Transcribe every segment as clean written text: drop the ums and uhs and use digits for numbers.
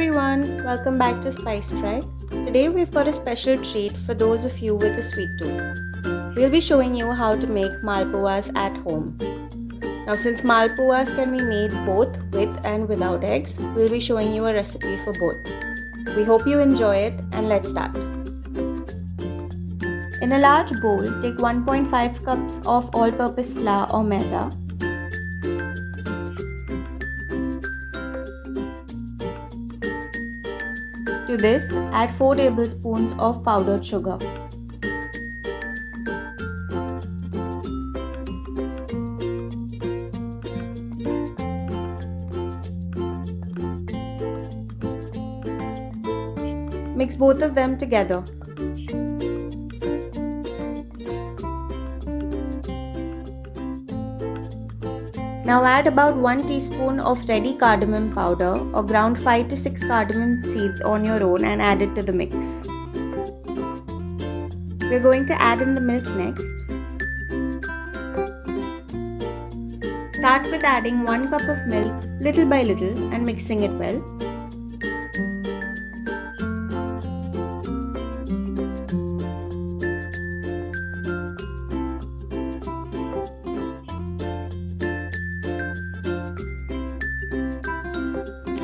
everyone, welcome back to Spice Fry. Today we've got a special treat for those of you with a sweet tooth. We'll be showing you how to make Malpuas at home. Now since Malpuas can be made both with and without eggs, we'll be showing you a recipe for both. We hope you enjoy it and let's start. In a large bowl, take 1.5 cups of all-purpose flour or Maida. To this, add 4 tablespoons of powdered sugar. Mix both of them together. Now add about 1 teaspoon of ready cardamom powder or ground 5 to 6 cardamom seeds on your own and add it to the mix. We're going to add in the milk next. Start with adding 1 cup of milk little by little and mixing it well.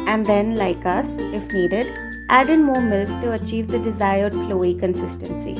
And then, like us, if needed, add in more milk to achieve the desired flowy consistency.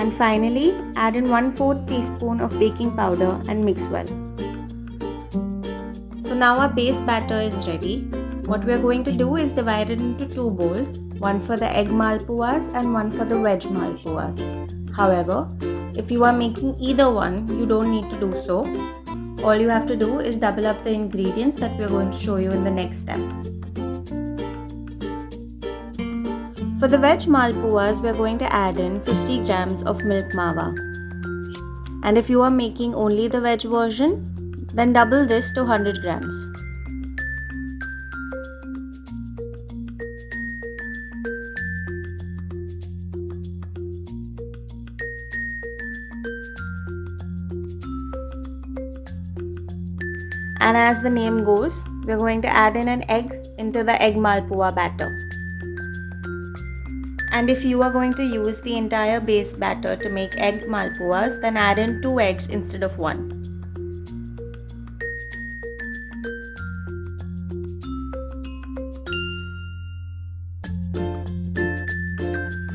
And finally, add in 1/4 teaspoon of baking powder and mix well. So now our base batter is ready. What we are going to do is divide it into 2 bowls, one for the egg malpuas and one for the veg malpuas. However, if you are making either one, you don't need to do so. All you have to do is double up the ingredients that we are going to show you in the next step. For the veg malpuas, we are going to add in 50 grams of milk Mava. And if you are making only the veg version, then double this to 100 grams. And as the name goes, we are going to add in an egg into the egg malpua batter. And if you are going to use the entire base batter to make egg malpuas, then add in 2 eggs instead of 1.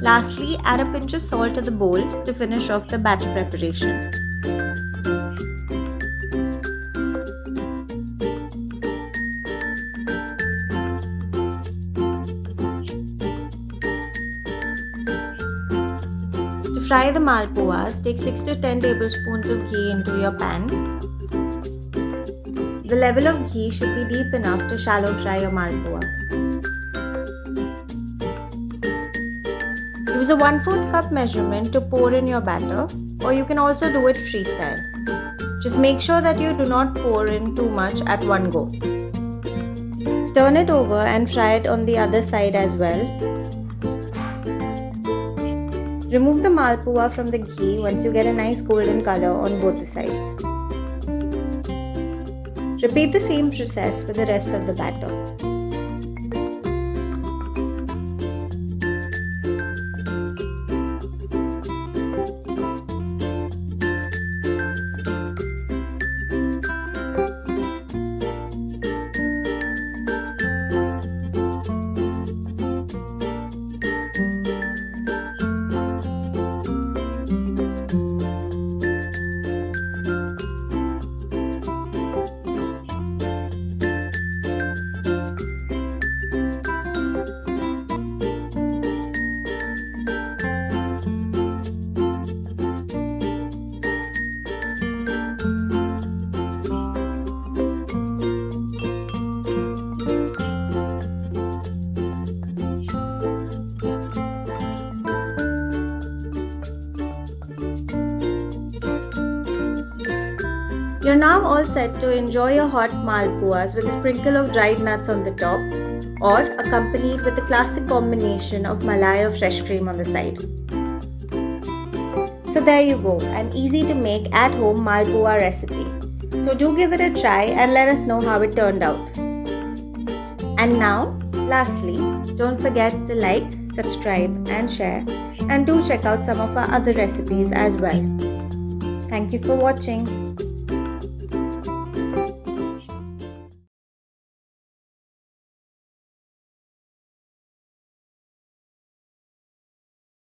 Lastly, add a pinch of salt to the bowl to finish off the batter preparation. To fry the malpuas, take 6 to 10 tablespoons of ghee into your pan. The level of ghee should be deep enough to shallow fry your malpuas. Use a 1/4 cup measurement to pour in your batter, or you can also do it freestyle. Just make sure that you do not pour in too much at one go. Turn it over and fry it on the other side as well. Remove the malpua from the ghee once you get a nice golden color on both the sides. Repeat the same process for the rest of the batter. You're now all set to enjoy your hot malpuas with a sprinkle of dried nuts on the top or accompanied with a classic combination of malai or fresh cream on the side. So there you go, an easy to make at home malpua recipe. So do give it a try and let us know how it turned out. And now, lastly, don't forget to like, subscribe and share, and do check out some of our other recipes as well. Thank you for watching.